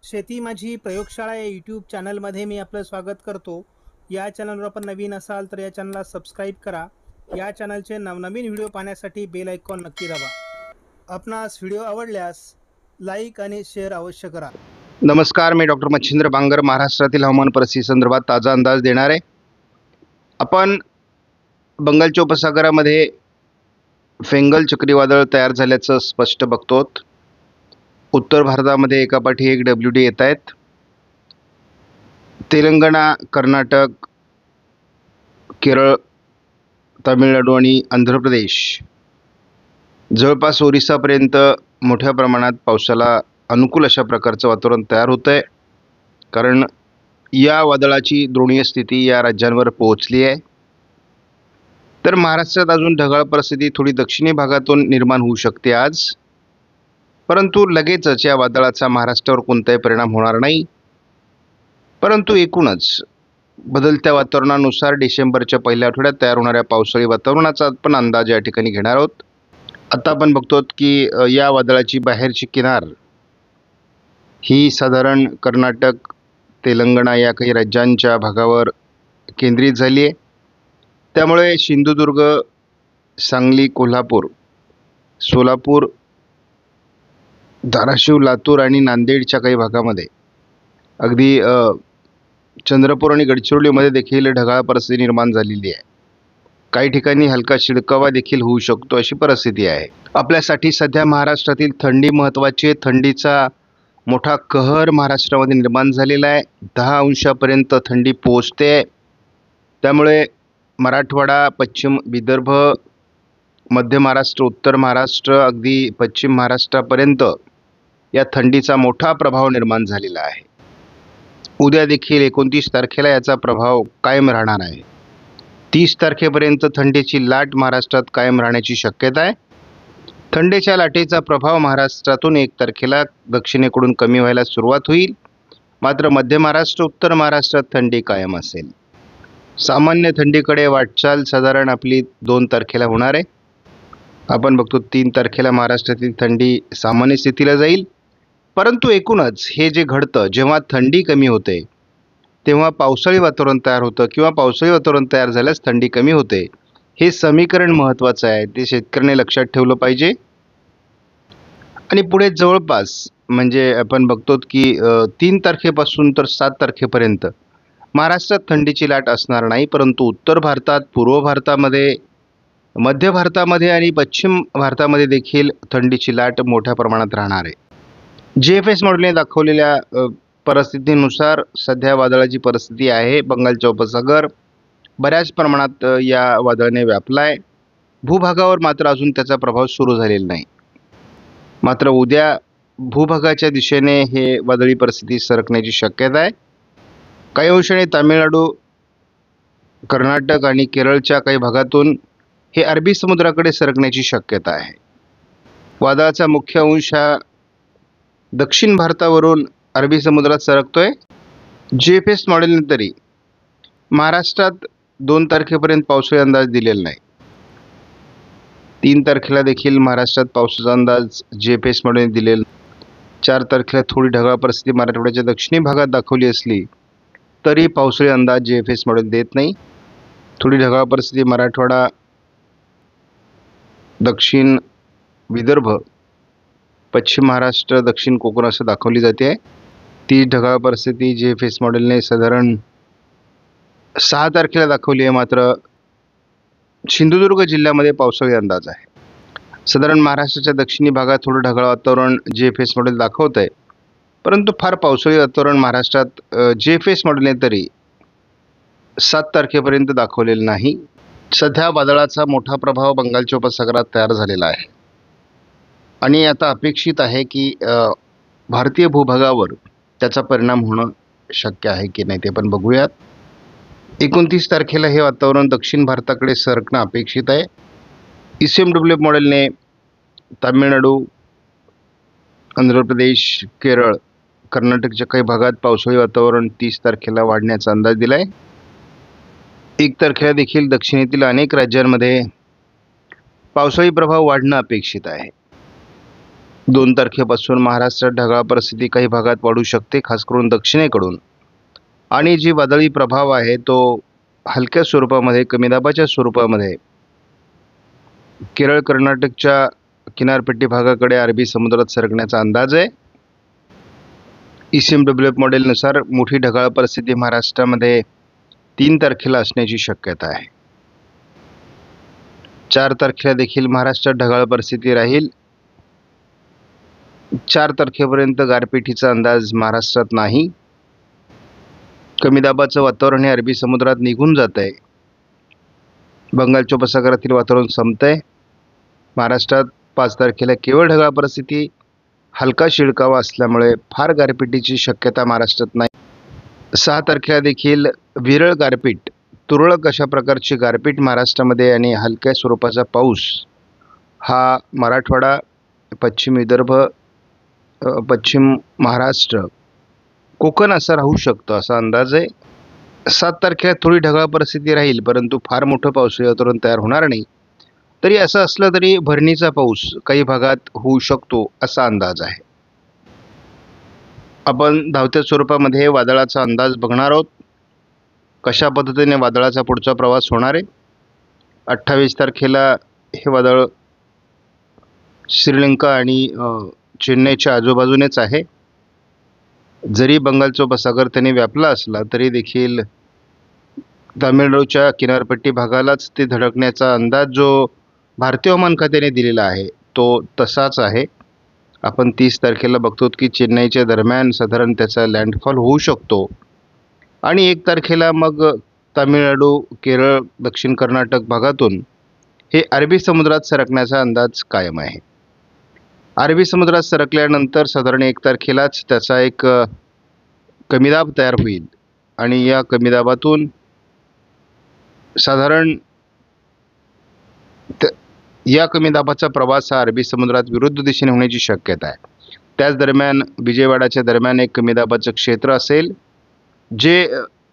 शेती माझी प्रयोगशाळा या यूट्यूब चॅनलमध्ये मी आपलं स्वागत करतो. या चॅनलवर आपण नवीन असाल तर या चॅनलला सबस्क्राईब करा. या चॅनलचे नवनवीन व्हिडिओ पाहण्यासाठी बेल आयकॉन नक्की दाबा. आपणास व्हिडिओ आवडल्यास लाईक आणि शेअर अवश्य करा. नमस्कार, मी डॉक्टर मच्छिंद्र बांगर महाराष्ट्रातील हवामान परिस्थिती संदर्भात ताजा अंदाज देणार आहे. आपण बंगालच्या उपसागरामध्ये फेंगल चक्रीवादळ तयार झाल्याचं स्पष्ट बघतो. उत्तर भारतामध्ये एकापाठी एक WD येत आहेत. तेलंगणा, कर्नाटक, केरळ, तामिळनाडू आणि आंध्र प्रदेश जवळपास ओरिसापर्यंत मोठ्या प्रमाणात पावसाला अनुकूल अशा प्रकारचं वातावरण तयार होतं आहे. कारण या वादळाची द्रोणीय स्थिती या राज्यांवर पोहोचली आहे. तर महाराष्ट्रात अजून ढगाळ परिस्थिती थोडी दक्षिणी भागातून निर्माण होऊ शकते आज, परंतु लगेचच या वादळाचा महाराष्ट्रावर कोणताही परिणाम होणार नाही. परंतु एकूणच बदलत्या वातावरणानुसार डिसेंबरच्या पहिल्या आठवड्यात तयार होणाऱ्या पावसाळी वातावरणाचा पण अंदाज या ठिकाणी घेणार आहोत. आता आपण बघतो की या वादळाची बाहेरची किनार ही साधारण कर्नाटक, तेलंगणा या काही राज्यांच्या भागावर केंद्रित झाली आहे. त्यामुळे सिंधुदुर्ग, सांगली, कोल्हापूर, सोलापूर, धाराशिव, लातूर आणि नांदेडच्या काही भागामध्ये, अगदी चंद्रपूर आणि गडचिरोलीमध्ये देखील ढगाळ परिस्थिती निर्माण झालेली आहे. काही ठिकाणी हलका शिडकावा देखील होऊ शकतो अशी परिस्थिती आहे. आपल्यासाठी सध्या महाराष्ट्रातील थंडी महत्त्वाची आहे. थंडीचा मोठा कहर महाराष्ट्रामध्ये निर्माण झालेला आहे. 10 अंशापर्यंत थंडी पोहोचते. त्यामुळे मराठवाडा, पश्चिम विदर्भ, मध्य महाराष्ट्र, उत्तर महाराष्ट्र, अगदी पश्चिम महाराष्ट्रापर्यंत या थंडीचा मोठा प्रभाव निर्माण झालेला आहे. उद्या देखील 29 तारखेला याचा प्रभाव कायम राहणार आहे. 30 तारखेपर्यंत थंडीची लाट महाराष्ट्रात कायम राहण्याची शक्यता आहे. थंडीच्या लाटेचा प्रभाव महाराष्ट्रातून 1 तारखेला दक्षिणेकडून कमी व्हायला सुरुवात होईल. मात्र मध्य महाराष्ट्र, उत्तर महाराष्ट्रात थंडी कायम असेल. सामान्य थंडीकडे वाटचाल साधारण आपली 2 तारखेला होणार आहे. आपण बघतो 3 तारखेला महाराष्ट्रातील थंडी सामान्य स्थितीला जाईल. परंतु एकूणच हे जे घडतं, जेव्हा थंडी कमी होते तेव्हा पावसाळी वातावरण तयार होतं किंवा पावसाळी वातावरण तयार झाल्यास थंडी कमी होते. हे समीकरण महत्त्वाचं आहे. ते शेतकऱ्याने लक्षात ठेवलं पाहिजे. आणि पुढे जवळपास म्हणजे आपण बघतो की 3 तारखेपासून तर 7 तारखेपर्यंत महाराष्ट्रात थंडीची लाट असणार नाही. परंतु उत्तर भारतात, पूर्व भारतामध्ये, मध्य भारतामध्ये आणि पश्चिम भारतामध्ये देखील थंडीची लाट मोठ्या प्रमाणात राहणार आहे. GFS मॉडेलने दाखवलेल्या परिस्थितीनुसार सध्या वादळाची परिस्थिती आहे. बंगालचा उपसागर बऱ्याच प्रमाणात या वादळाने व्यापला आहे. भूभागावर मात्र अजून त्याचा प्रभाव सुरू झालेला नाही. मात्र उद्या भूभागाच्या दिशेने हे वादळी परिस्थिती सरकण्याची शक्यता आहे. काही अंशाने तामिळनाडू, कर्नाटक आणि केरळच्या काही भागातून हे अरबी समुद्राकडे सरकण्याची शक्यता आहे. वादळाचा मुख्य अंश हा दक्षिण भारतावरून अरबी समुद्रात सरकतोय. GFS मॉडेलने तरी महाराष्ट्रात 2 तारखेपर्यंत पावसाळी अंदाज दिलेला नाही. 3 तारखेला देखील महाराष्ट्रात पावसाचा अंदाज GFS मॉडेलने दिलेला. 4 तारखेला थोडी ढगाळ परिस्थिती मराठवाड्याच्या दक्षिणी भागात दाखवली असली तरी पावसाळी अंदाज GFS मॉडेल देत नाही. थोडी ढगाळ परिस्थिती मराठवाडा, दक्षिण विदर्भ, पश्चिम महाराष्ट्र, दक्षिण कोकण असं दाखवली जाते. ती ढगाळ परिस्थिती GFS मॉडेलने साधारण 6 तारखेला दाखवली आहे. मात्र सिंधुदुर्ग जिल्ह्यामध्ये पावसाळी अंदाज आहे. साधारण महाराष्ट्राच्या दक्षिणी भागात थोडं ढगाळ वातावरण GFS मॉडेल दाखवत आहे. परंतु फार पावसाळी वातावरण महाराष्ट्रात GFS मॉडेलने तरी 7 तारखेपर्यंत दाखवलेलं नाही. सध्या वादळाचा मोठा प्रभाव बंगालच्या उपसागरात तयार झालेला आहे आणि आता अपेक्षित आहे की भारतीय भूभागावर त्याचा परिणाम होणं शक्य आहे की नाही ते पण बघूयात. 29 तारखेला हे वातावरण दक्षिण भारताकडे सरकणं अपेक्षित आहे. ECMWF मॉडेलने तामिळनाडू, आंध्र प्रदेश, केरळ, कर्नाटकच्या काही भागात पावसाळी वातावरण 30 तारखेला वाढण्याचा अंदाज दिला आहे. 1 तारखेला देखील दक्षिणेतील अनेक राज्यांमध्ये पावसाळी प्रभाव वाढणं अपेक्षित आहे. 2 तारखेपासून महाराष्ट्रात ढगाळ परिस्थिती काही भागात वाढू शकते, खास करून दक्षिणेकडून. आणि जी वादळी प्रभाव आहे तो हलक्या स्वरूपामध्ये, कमी दाबाच्या स्वरूपामध्ये केरळ कर्नाटकच्या किनारपट्टी भागाकडे अरबी समुद्रात सरकण्याचा अंदाज आहे. ECMWF मॉडेलनुसार मोठी ढगाळ परिस्थिती महाराष्ट्रामध्ये 3 तारखेला असण्याची शक्यता आहे. 4 तारखेला देखील महाराष्ट्रात ढगाळ परिस्थिती राहील. 4 तारखेपर्यंत गारपिटीचा अंदाज महाराष्ट्रात नाही. कमी दाबाचं वातावरण हे अरबी समुद्रात निघून जात आहे. बंगालच्या उपसागरातील वातावरण संपतंय. महाराष्ट्रात 5 तारखेला केवळ ढगाळ परिस्थिती, हलका शिडकावा असल्यामुळे फार गारपिटीची शक्यता महाराष्ट्रात नाही. 6 तारखेला देखील विरळ गारपीट, तुरळक अशा प्रकारची गारपीट महाराष्ट्रामध्ये आणि हलक्या स्वरूपाचा पाऊस हा मराठवाडा, पश्चिम विदर्भ, पश्चिम महाराष्ट्र, कोकण असं राहू शकतं असा अंदाज आहे. 7 तारखेला थोडी ढगाळ परिस्थिती राहील, परंतु फार मोठं पावसाळी वातावरण तयार होणार नाही. तरी असं असलं तरी भरणीचा पाऊस काही भागात होऊ शकतो असा अंदाज आहे. आपण धावत्या स्वरूपामध्ये वादळाचा अंदाज बघणार आहोत. कशा पद्धतीने वादळाचा पुढचा प्रवास होणार आहे. 28 तारखेला हे वादळ श्रीलंका आणि चेन्नईच्या आजूबाजूनेच आहे. जरी बंगालचा उपसागर त्याने व्यापला असला तरी देखील तामिळनाडूच्या किनारपट्टी भागालाच ते धडकण्याचा अंदाज जो भारतीय हवामान खात्याने दिलेला आहे तो तसाच आहे. आपण 30 तारखेला बघतो की चेन्नईच्या दरम्यान साधारण त्याचा लँडफॉल होऊ शकतो आणि 1 तारखेला मग तामिळनाडू, केरळ, दक्षिण कर्नाटक भागातून हे अरबी समुद्रात सरकण्याचा अंदाज कायम आहे. अरबी समुद्रात सरकल्यानंतर साधारण 1 तारखेलाच त्याचा एक कमी दाब तयार होईल आणि या कमी दाबातून साधारण या कमी दाबाचा प्रवास हा अरबी समुद्रात विरुद्ध दिशेने होण्याची शक्यता आहे. त्याच दरम्यान विजयवाडाच्या दरम्यान एक कमी दाबाचं क्षेत्र असेल जे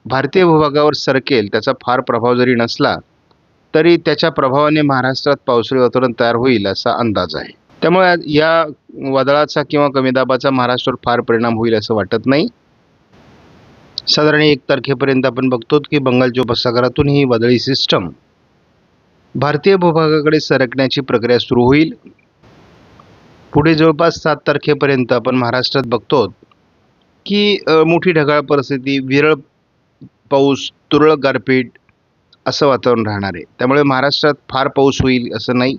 भारतीय भूभागावर सरकेल. त्याचा फार प्रभाव जरी नसला तरी त्याच्या प्रभावाने महाराष्ट्रात पावसाळी वातावरण तयार होईल असा अंदाज आहे. त्यामुळे या वादळाचा किंवा कमी दाबाचा महाराष्ट्रावर फार परिणाम होईल असं वाटत नाही. साधारण 1 तारखेपर्यंत आपण बघतो की बंगालच्या उपसागरातून ही वादळी सिस्टम भारतीय भूभागाकडे सरकण्याची प्रक्रिया सुरू होईल. पुढे जवळपास 7 तारखेपर्यंत आपण महाराष्ट्रात बघतो की मोठी ढगाळ परिस्थिती, विरळ पाऊस, तुरळक गारपीट असं वातावरण राहणार आहे. त्यामुळे महाराष्ट्रात फार पाऊस होईल असं नाही.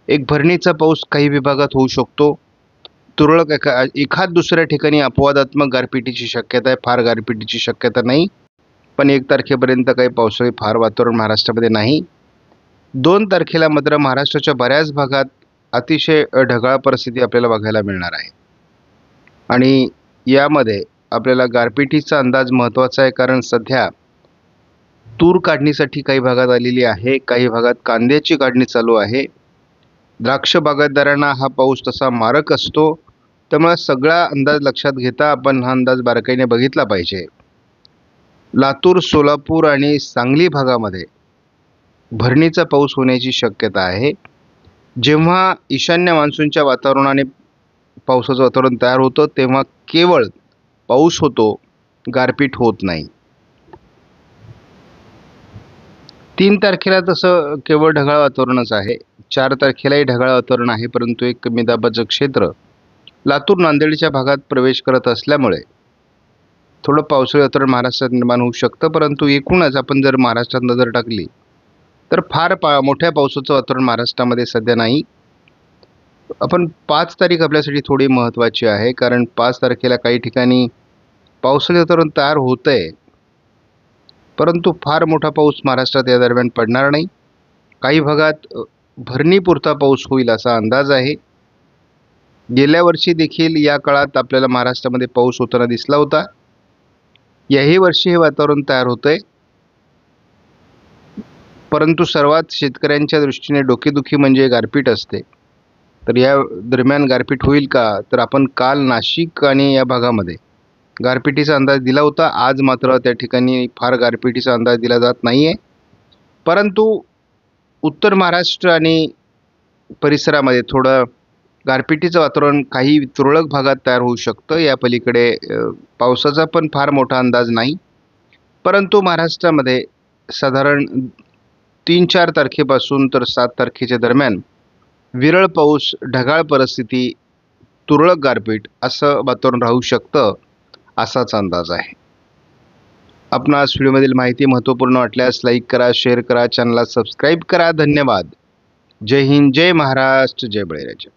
एक भरणीचा पाऊस काही विभागात होऊ शकतो. तुरळक एखाद दुसऱ्या ठिकाणी अपवादात्मक गारपिटीची शक्यता आहे, फार गारपिटीची शक्यता नाही. पण 1 तारखेपर्यंत काही पावसाळी फार वातावरण महाराष्ट्रामध्ये नाही. 2 तारखेला मात्र महाराष्ट्राच्या बऱ्याच भागात अतिशय ढगाळ परिस्थिती आपल्याला बघायला मिळणार आहे आणि यामध्ये आपल्याला गारपिटीचा अंदाज महत्त्वाचा आहे. कारण सध्या तूर काढणीसाठी काही भागात आलेली आहे, काही भागात कांद्याची काढणी चालू आहे. द्राक्ष बागायतदारांना हा पाऊस तसा मारक असतो. त्यामुळे सगळा अंदाज लक्षात घेता आपण हा अंदाज बारकाईने बघितला पाहिजे. लातूर, सोलापूर आणि सांगली भागामध्ये भरणीचा पाऊस होण्याची शक्यता आहे. जेव्हा ईशान्य मान्सूनच्या वातावरणाने पावसाचं वातावरण तयार होतं तेव्हा केवळ पाऊस होतो, गारपीट होत नाही. 3 तारखेला तसं केवळ ढगाळ वातावरणच आहे. 4 तारखेलाही ढगाळ वातावरण आहे, परंतु एक कमी दाबाचं क्षेत्र लातूर, नांदेडच्या भागात प्रवेश करत असल्यामुळे थोडं पावसाळी वातावरण महाराष्ट्रात निर्माण होऊ शकतं. परंतु एकूणच आपण जर महाराष्ट्रात नजर टाकली तर फार मोठ्या पावसाचं वातावरण महाराष्ट्रामध्ये सध्या नाही. आपण 5 तारीख आपल्यासाठी थोडी महत्त्वाची आहे, कारण 5 तारखेला काही ठिकाणी पावसाळी वातावरण तयार होतं आहे, परंतु फार मोठा पाऊस महाराष्ट्रात या दरम्यान पडणार नाही. काही भागात भरणीपुरता पाऊस होईल असा अंदाज आहे. गेल्या वर्षी देखील या काळात आपल्याला महाराष्ट्रामध्ये पाऊस होताना दिसला होता. याही वर्षी हे वातावरण तयार होतं आहे, परंतु सर्वात शेतकऱ्यांच्या दृष्टीने डोकेदुखी म्हणजे गारपीट असते. तर या दरम्यान गारपीट होईल का? तर आपण काल नाशिक आणि या भागामध्ये गारपिटीचा अंदाज दिला होता. आज मात्र त्या ठिकाणी फार गारपिटीचा अंदाज दिला जात नाही आहे. परंतु उत्तर महाराष्ट्र आणि परिसरामध्ये थोडं गारपिटीचं वातावरण काही तुरळक भागात तयार होऊ शकतं. या पलीकडे पावसाचा पण फार मोठा अंदाज नाही. परंतु महाराष्ट्रामध्ये साधारण 3-4 तारखेपासून तर 7 तारखेच्या दरम्यान विरळ पाऊस, ढगाळ परिस्थिती, तुरळक गारपीट असं वातावरण राहू शकतं, असाच अंदाज आहे. आपणास व्हिडिओमधील माहिती महत्त्वपूर्ण वाटल्यास लाईक करा, शेअर करा, चॅनलला सबस्क्राईब करा. धन्यवाद. जय हिंद, जय महाराष्ट्र, जय बळीराजा.